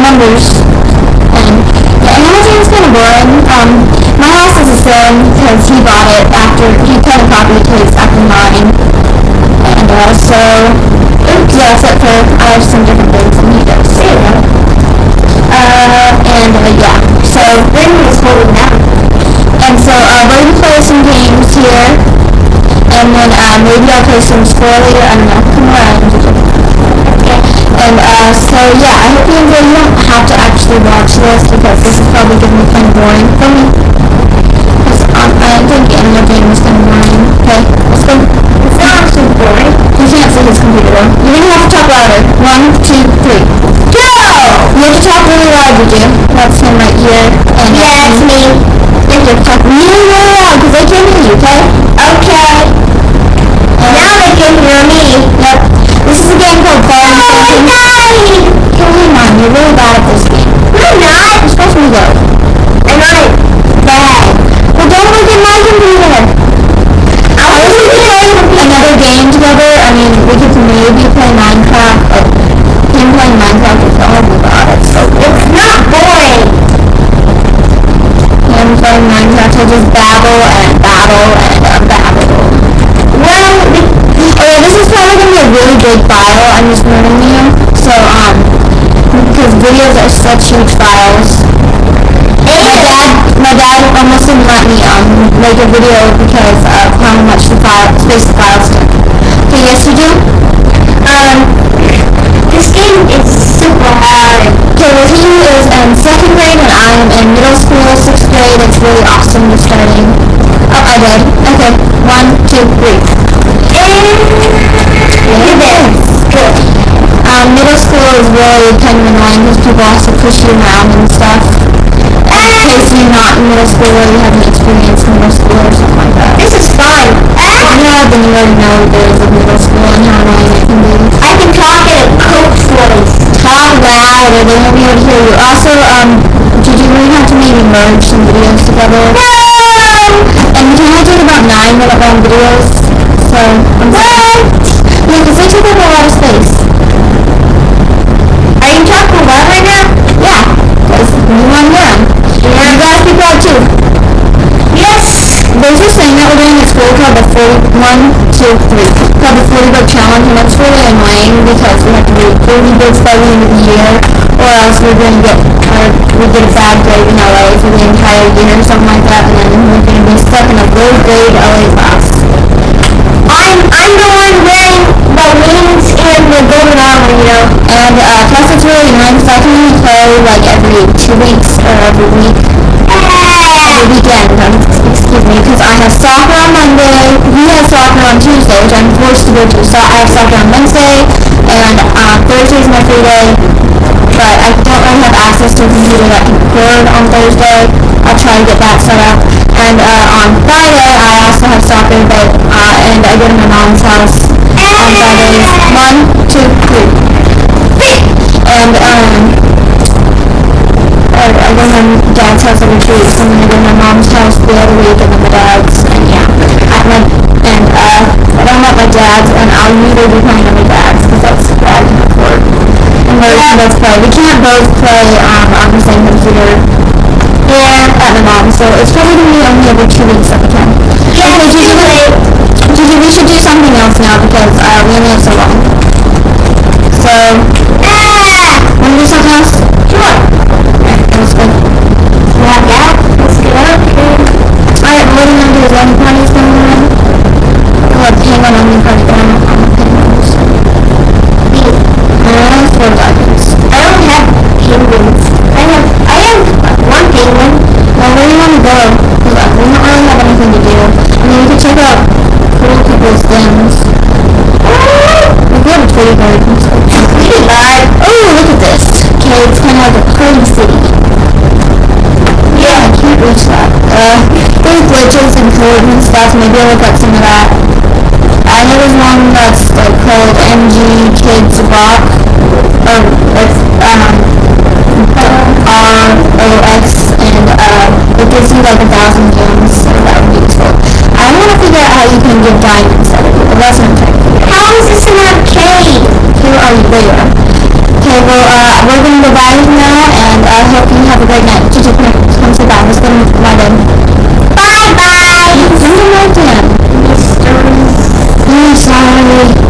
numbers. And yeah, Animal Jam is kind of boring. My house is the same because he bought it after, he kind of copied his after mine. And so, yeah, except for I have some different things than he does. Yeah, so Brandon is holding down. And so we're going to play some games here, and then maybe I'll play some score later, I don't know, come around. Okay. And so yeah, I hope you enjoy. You don't have to actually watch this because this is probably going to be kind of boring for me. Because I think Animal Jam is kind of boring. Okay, let's go. It's not actually boring. You can't see his computer though. You're going to have to talk louder. 1, 2, 3. Go! You have to talk really loud, did you? That's him right here. And yeah, it's me. You have to talk really, really loud because they can't hear you, okay? Okay. Now they can hear me. Yep. This is a game called Falling Station. Oh, come on, you're really bad at this game. I'm not. You're supposed to be good. I'm not bad. Well, don't look at my computer. I was going to play another game together. I mean, we could maybe play Minecraft. Him playing Minecraft is all about it. So it's not boring. Him playing Minecraft, he'll just babble and babble and babble. Well, okay, this is probably going to be a really big file. I'm just warning you. So, because videos are such huge files. My dad almost didn't let me make a video because of how much space the files took. Okay, yes you do? This game is super hard. Okay, well he is in 2nd grade and I am in middle school, 6th grade. It's really awesome just starting. Oh, I did. Okay, 1, 2, 3. Good. Middle school is really kind of annoying because people also push you around and stuff. In case you're not in middle school or you haven't experienced middle school or something like that. This is fun. Then you already know the days of middle school and how annoying it can be. I can talk in a coach voice. Talk louder, they won't be able to hear you. Also, did you really have to maybe merge some videos together? No! And we can only take about 9-minute long videos. So, what? Yeah, because they take up a lot of space. Are you talking loud right now? Yeah, because you want to hear them. Yeah. You guys be proud too. Yes! There's this thing that we're doing at school called the 40 book challenge, and it's really annoying because we have to read 40 books by the end of the year, or else we get a bad grade in LA for the entire year or something like that, and then we're going to be stuck in a low grade LA class. I'm the one wearing the wings and the golden armor, you know. And plus it's really annoying because I can only play like every 2 weeks or every week. Every weekend, excuse me, because I have soccer on Monday, he has soccer on Tuesday, which I'm forced to go to. So I have soccer on Wednesday, and Thursday is my free day, but I don't really have access to a computer that can record on Thursday. I'll try to get that set up. And on Friday, I also have soccer, but and I go to my mom's house on Fridays. 1, 2, 3. And I go to my dad's house every 2 weeks, and then I go to my mom's house the other week, and then my dad's, and yeah. I don't want my dad's, and I'll usually be playing on my dad's, because that's what I can afford. And we both play. We can't both play on the same computer. Yeah, at my mom's, so it's probably going to be only every 2 weeks at the time. Yeah, okay, Gigi, we should do something else now, because we only have so long. So, want to do something else? Sure. Let's go. Yeah, let's go. Alright, what are we going to do? Is there any parties going on? Let's hang on the party going on the penguins. 4 seconds. I don't have penguins. I have 1 penguin. Well, where do you want to go? Because we don't really have anything to do. I mean, we could check out cool people's things. We could have a tree garden. Oh, look at this. Okay, it's kind of like a party city. Yeah, I can't reach that. There's glitches and code and stuff. Maybe I'll look up some of that. I know there's one that's like called MG Kids Rock. Or it's ROX, and it gives you like 1,000 gems, so that would be useful. I want to figure out how you can give diamonds to other people. That's what I'm trying to figure out. How is this an arcade? Here are you? There you are. Okay, well, we're going to go bye now, and I hope you have a great night. Come say bye. Let's go to Martin. Bye-bye. Come to Martin. I'm sorry.